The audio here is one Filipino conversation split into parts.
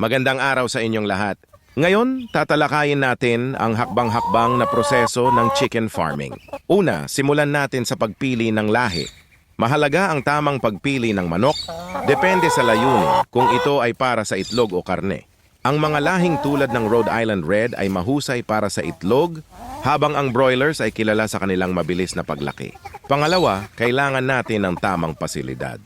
Magandang araw sa inyong lahat. Ngayon, tatalakayin natin ang hakbang-hakbang na proseso ng chicken farming. Una, simulan natin sa pagpili ng lahi. Mahalaga ang tamang pagpili ng manok, depende sa layunin kung ito ay para sa itlog o karne. Ang mga lahing tulad ng Rhode Island Red ay mahusay para sa itlog, habang ang broilers ay kilala sa kanilang mabilis na paglaki. Pangalawa, kailangan natin ng tamang pasilidad.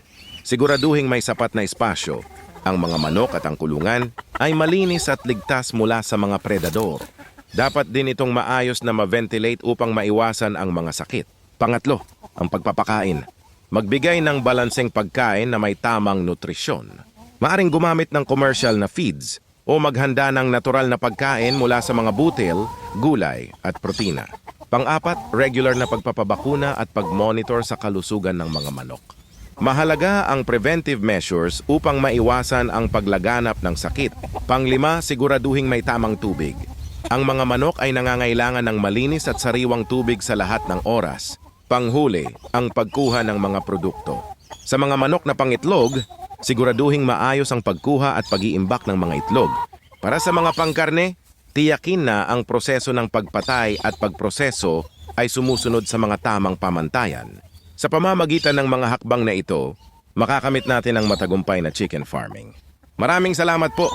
Siguraduhing may sapat na espasyo. Ang mga manok at ang kulungan ay malinis at ligtas mula sa mga predador. Dapat din itong maayos na ma-ventilate upang maiwasan ang mga sakit. Pangatlo, ang pagpapakain. Magbigay ng balanseng pagkain na may tamang nutrisyon. Maaring gumamit ng commercial na feeds o maghanda ng natural na pagkain mula sa mga butil, gulay at protina. Pang-apat, regular na pagpapabakuna at pag-monitor sa kalusugan ng mga manok. Mahalaga ang preventive measures upang maiwasan ang paglaganap ng sakit. Panglima, siguraduhing may tamang tubig. Ang mga manok ay nangangailangan ng malinis at sariwang tubig sa lahat ng oras. Panghuli, ang pagkuha ng mga produkto. Sa mga manok na pangitlog, siguraduhing maayos ang pagkuha at pag-iimbak ng mga itlog. Para sa mga pangkarne, tiyakin na ang proseso ng pagpatay at pagproseso ay sumusunod sa mga tamang pamantayan. Sa pamamagitan ng mga hakbang na ito, makakamit natin ang matagumpay na chicken farming. Maraming salamat po!